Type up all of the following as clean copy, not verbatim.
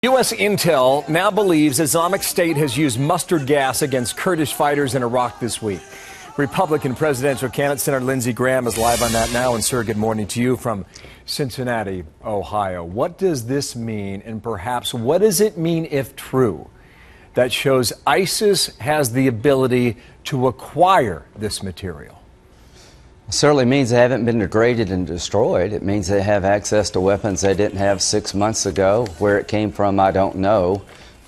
U.S. intel now believes Islamic State has used mustard gas against Kurdish fighters in Iraq this week. Republican presidential candidate Senator Lindsey Graham is live on that now. And, sir, good morning to you from Cincinnati, Ohio. What does this mean, and perhaps what does it mean if true, that shows ISIS has the ability to acquire this material? It certainly means they haven't been degraded and destroyed. It means they have access to weapons they didn't have 6 months ago. Where it came from, I don't know.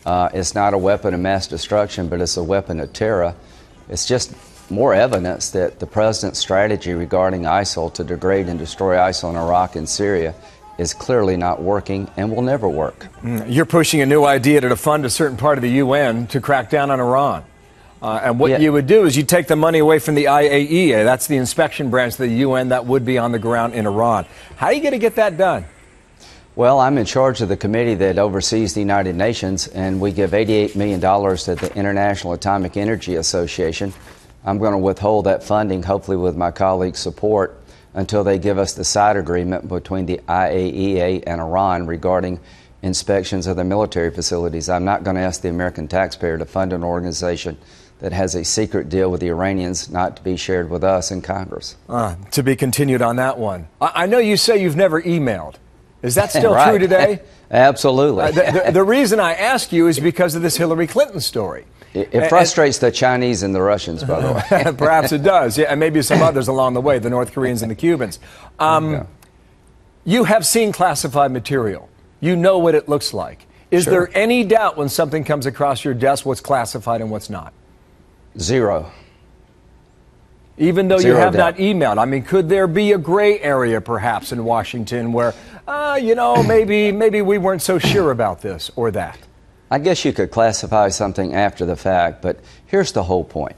It's not a weapon of mass destruction, but it's a weapon of terror. It's just more evidence that the president's strategy regarding ISIL to degrade and destroy ISIL in Iraq and Syria is clearly not working and will never work. You're pushing a new idea to fund a certain part of the UN to crack down on Iran. And what you would do is you take the money away from the IAEA. That's the inspection branch of the UN that would be on the ground in Iran. How are you going to get that done? Well, I'm in charge of the committee that oversees the United Nations, and we give $88 million to the International Atomic Energy Association. I'm going to withhold that funding, hopefully with my colleagues' support, until they give us the side agreement between the IAEA and Iran regarding inspections of their military facilities. I'm not going to ask the American taxpayer to fund an organization that has a secret deal with the Iranians not to be shared with us in Congress. To be continued on that one. I know you say you've never emailed. Is that still right. true today? Absolutely. The reason I ask you is because of this Hillary Clinton story. It frustrates the Chinese and the Russians, by the way. Perhaps it does. Yeah, and maybe some others along the way, the North Koreans and the Cubans. You have seen classified material. You know what it looks like. Is there any doubt when something comes across your desk what's classified and what's not? Zero. Even though you have not emailed? I mean, could there be a gray area perhaps in Washington where, maybe we weren't so sure about this or that? I guess you could classify something after the fact, but here's the whole point.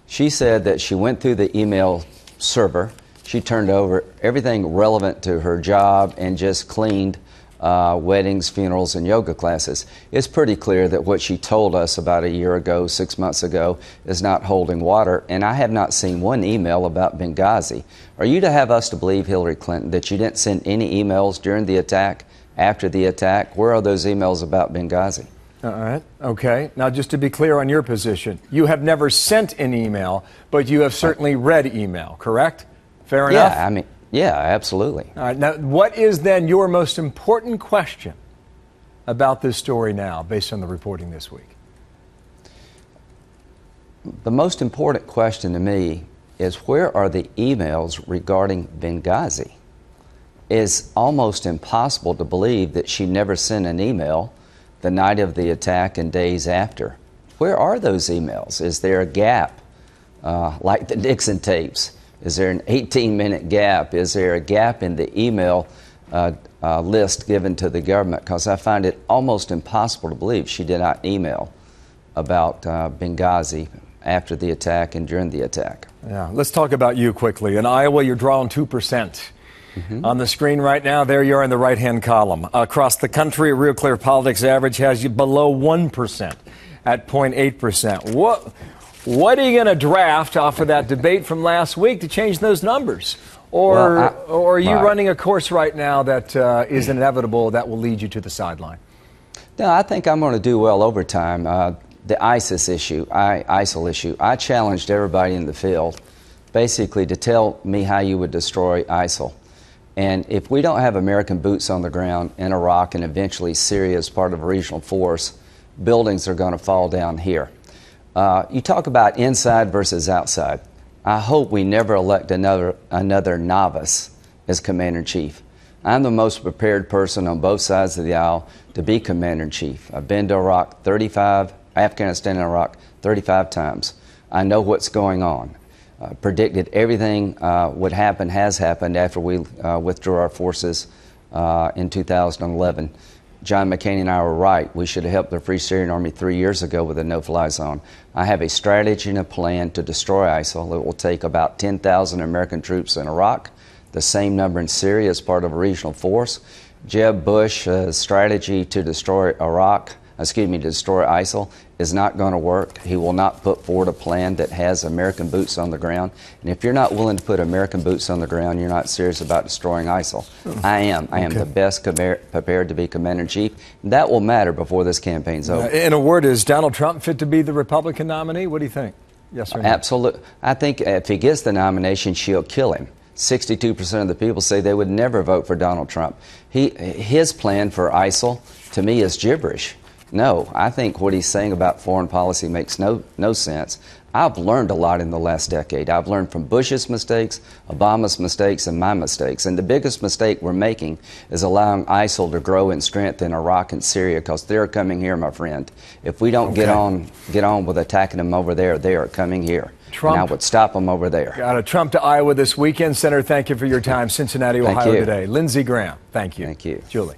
She said that she went through the email server, she turned over everything relevant to her job and just cleaned weddings, funerals, and yoga classes. It's pretty clear that what she told us about a year ago, 6 months ago, is not holding water, and I have not seen one email about Benghazi. Are you to have us to believe, Hillary Clinton, that you didn't send any emails during the attack, after the attack? Where are those emails about Benghazi? All right. Okay. Now, just to be clear on your position, you have never sent an email, but you have certainly read email, correct? Fair enough? Yeah, absolutely. All right. Now, what is then your most important question about this story now, based on the reporting this week? The most important question to me is, where are the emails regarding Benghazi? It's almost impossible to believe that she never sent an email the night of the attack and days after. Where are those emails? Is there a gap, like the Nixon tapes? Is there an 18-minute gap? Is there a gap in the email list given to the government? Because I find it almost impossible to believe she did not email about Benghazi after the attack and during the attack. Yeah, let's talk about you quickly. In Iowa, you're drawing 2%. On the screen right now, there you are in the right-hand column. Across the country, a Real Clear Politics average has you below 1% at 0.8%. What are you going to draft off of that debate from last week to change those numbers? Or are you running a course right now that is inevitable that will lead you to the sideline? No, I think I'm going to do well over time. The ISIL issue, I challenged everybody in the field basically to tell me how you would destroy ISIL. And if we don't have American boots on the ground in Iraq and eventually Syria as part of a regional force, buildings are going to fall down here. You talk about inside versus outside. I hope we never elect another novice as Commander-in-Chief. I'm the most prepared person on both sides of the aisle to be Commander-in-Chief. I've been to Afghanistan and Iraq 35 times. I know what's going on. Predicted everything would happen, has happened after we withdrew our forces in 2011. John McCain and I were right. We should have helped the Free Syrian Army 3 years ago with a no-fly zone. I have a strategy and a plan to destroy ISIL. It will take about 10,000 American troops in Iraq, the same number in Syria as part of a regional force. Jeb Bush's strategy to destroy Iraq to destroy ISIL is not going to work. He will not put forward a plan that has American boots on the ground. And if you're not willing to put American boots on the ground, you're not serious about destroying ISIL. I am. I am the best prepared to be commander-in-chief. That will matter before this campaign's over. In a word, is Donald Trump fit to be the Republican nominee? What do you think? Yes or no? Absolutely. I think if he gets the nomination, she'll kill him. 62% of the people say they would never vote for Donald Trump. His plan for ISIL, to me, is gibberish. No, I think what he's saying about foreign policy makes no sense. I've learned a lot in the last decade. I've learned from Bush's mistakes, Obama's mistakes, and my mistakes. And the biggest mistake we're making is allowing ISIL to grow in strength in Iraq and Syria, because they're coming here, my friend. If we don't get on with attacking them over there, they are coming here. Trump, and I would stop them over there. Got a Trump to Iowa this weekend. Senator, thank you for your time. Cincinnati, Ohio you. today. Lindsey Graham, thank you. Thank you. Julie.